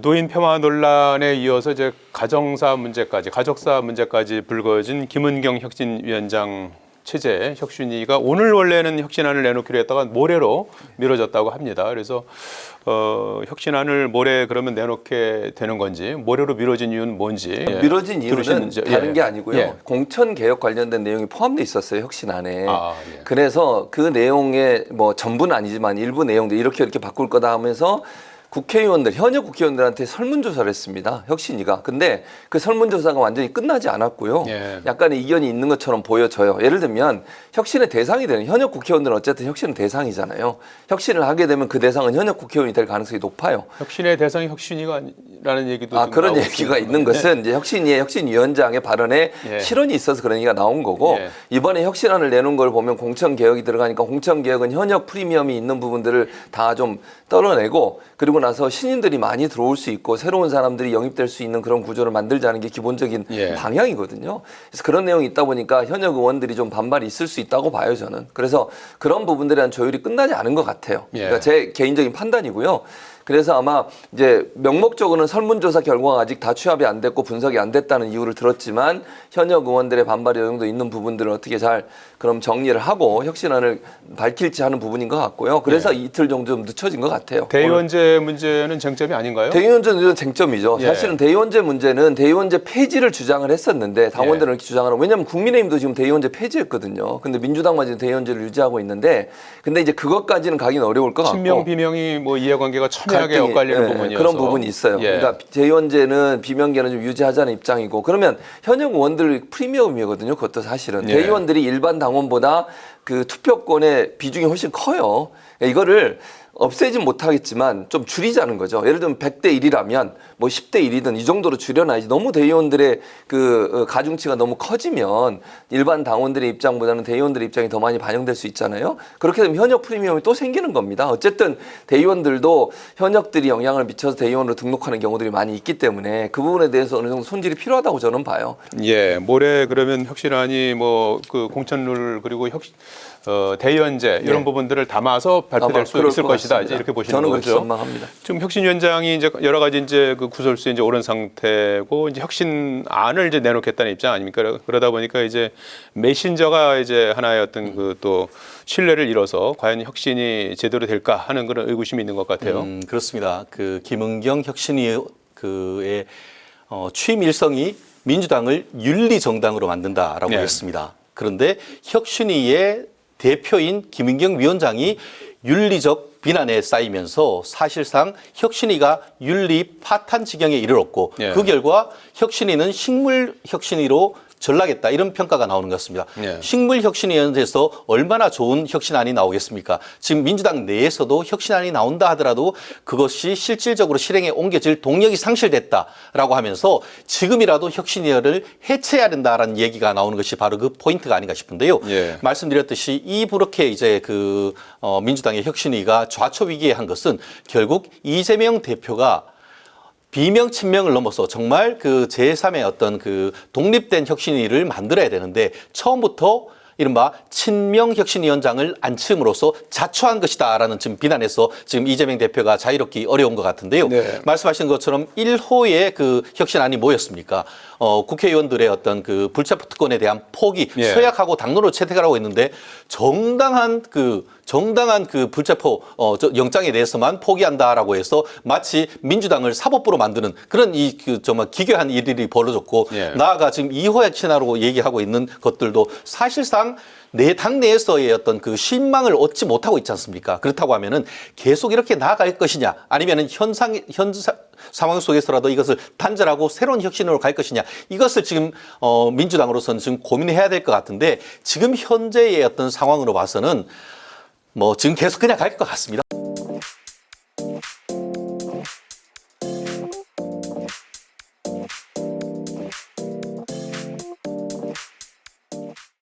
노인 폄하 논란에 이어서 이제 가정사 문제까지, 가족사 문제까지 불거진 김은경 혁신위원장 체제 혁신위가 오늘 원래는 혁신안을 내놓기로 했다가 모레로 미뤄졌다고 합니다. 그래서 혁신안을 모레 그러면 내놓게 되는 건지, 모레로 미뤄진 이유는 뭔지. 미뤄진 이유는 다른 게 아니고요. 예. 공천 개혁 관련된 내용이 포함돼 있었어요, 혁신안에. 예. 그래서 그 내용의 뭐 전부는 아니지만 일부 내용들 이렇게 바꿀 거다 하면서 국회의원들, 현역 국회의원들한테 설문조사를 했습니다. 혁신위가. 근데 그 설문조사가 완전히 끝나지 않았고요. 예. 약간의 이견이 있는 것처럼 보여져요. 예를 들면 혁신의 대상이 되는, 현역 국회의원들은 어쨌든 혁신은 대상이잖아요. 혁신을 하게 되면 그 대상은 현역 국회의원이 될 가능성이 높아요. 혁신의 대상이 혁신위가라는 얘기도 그런 얘기가 있는 것은 이제 혁신위의 혁신위원장의 발언에 실언이 있어서 그런 얘기가 나온 거고, 이번에 혁신안을 내놓은 걸 보면 공천 개혁이 들어가니까 공천 개혁은 현역 프리미엄이 있는 부분들을 다 좀 떨어내고, 그리고 나서 신인들이 많이 들어올 수 있고 새로운 사람들이 영입될 수 있는 그런 구조를 만들자는 게 기본적인 방향이거든요. 그래서 그런 내용이 있다 보니까 현역 의원들이 좀 반발이 있을 수 있다고 봐요, 저는. 그래서 그런 부분들에 대한 조율이 끝나지 않은 것 같아요. 그러니까 제 개인적인 판단이고요. 그래서 아마 이제 명목적으로는 설문조사 결과가 아직 다 취합이 안 됐고 분석이 안 됐다는 이유를 들었지만, 현역 의원들의 반발이 어느 정도 있는 부분들을 어떻게 잘 그럼 정리를 하고 혁신안을 밝힐지 하는 부분인 것 같고요. 그래서 이틀 정도 좀 늦춰진 것 같아요. 대의원제 문제는 쟁점이 아닌가요? 대의원제 문제는 쟁점이죠. 사실은 대의원제 문제는 대의원제 폐지를 주장을 했었는데 당원들은 이렇게 주장을 하고, 왜냐하면 국민의힘도 지금 대의원제 폐지했거든요. 근데 민주당만 지금 대의원제를 유지하고 있는데, 근데 이제 그것까지는 가기는 어려울 것 같고, 친명 비명이 뭐 이해관계가 첨예하게 엇갈리는 부분이어서 그런 부분이 있어요. 그러니까 대의원제는 비명계는 좀 유지하자는 입장이고, 그러면 현역 의원들 프리미엄이거든요. 그것도 사실은 대의원들이 일반 당원보다 그 투표권의 비중이 훨씬 커요. 이거를 없애진 못하겠지만 좀 줄이자는 거죠. 예를 들면 100대 1이라면 뭐 10대 1이든 이 정도로 줄여놔야지, 너무 대의원들의 그 가중치가 너무 커지면 일반 당원들의 입장보다는 대의원들의 입장이 더 많이 반영될 수 있잖아요. 그렇게 되면 현역 프리미엄이 또 생기는 겁니다. 어쨌든 대의원들도 현역들이 영향을 미쳐서 대의원으로 등록하는 경우들이 많이 있기 때문에 그 부분에 대해서 어느 정도 손질이 필요하다고 저는 봐요. 모레 그러면 혁신안이 뭐 그 공천룰 그리고 대의원제 이런 부분들을 담아서 발표될 수 있을 것이다. 이렇게 보시는 저는 거죠. 그렇게 전망합니다. 지금 혁신위원장이 이제 여러 가지 이제 그 구설수에 이제 오른 상태고, 이제 혁신안을 이제 내놓겠다는 입장 아닙니까? 그러다 보니까 이제 메신저가 이제 하나의 어떤 그 또 신뢰를 잃어서 과연 혁신이 제대로 될까 하는 그런 의구심이 있는 것 같아요. 그렇습니다. 그 김은경 혁신위의 그의 취임 일성이 민주당을 윤리정당으로 만든다라고 했습니다. 그런데 혁신위의 대표인 김은경 위원장이 윤리적 비난에 쌓이면서 사실상 혁신위가 윤리 파탄 지경에 이르렀고, 그 결과 혁신위는 식물 혁신위로 전락했다, 이런 평가가 나오는 것 같습니다. 식물 혁신위원회에서 얼마나 좋은 혁신안이 나오겠습니까? 지금 민주당 내에서도 혁신안이 나온다 하더라도 그것이 실질적으로 실행에 옮겨질 동력이 상실됐다라고 하면서 지금이라도 혁신위를 해체해야 된다라는 얘기가 나오는 것이 바로 그 포인트가 아닌가 싶은데요. 말씀드렸듯이 이렇게 이제 그 민주당의 혁신위가 좌초 위기에 한 것은 결국 이재명 대표가 비명 친명을 넘어서 정말 그 제3의 어떤 그 독립된 혁신위를 만들어야 되는데, 처음부터 이른바 친명혁신위원장을 앉힘으로써 자초한 것이다라는 지금 비난에서 지금 이재명 대표가 자유롭기 어려운 것 같은데요. 말씀하신 것처럼 1호의 그 혁신안이 뭐였습니까? 국회의원들의 어떤 그 불체포 특권에 대한 포기, 서약하고 당론으로 채택하라고 했는데, 정당한 그 불체포 영장에 대해서만 포기한다라고 해서 마치 민주당을 사법부로 만드는 그런 정말 기괴한 일들이 벌어졌고, 나아가 지금 2호 혁신안으로 얘기하고 있는 것들도 사실상 내 당내에서의 어떤 그 신망을 얻지 못하고 있지 않습니까? 그렇다고 하면은 계속 이렇게 나아갈 것이냐, 아니면은 현 상황 속에서라도 이것을 단절하고 새로운 혁신으로 갈 것이냐, 이것을 지금 민주당으로서는 지금 고민해야 될 것 같은데, 지금 현재의 어떤 상황으로 봐서는 뭐 지금 계속 그냥 갈 것 같습니다.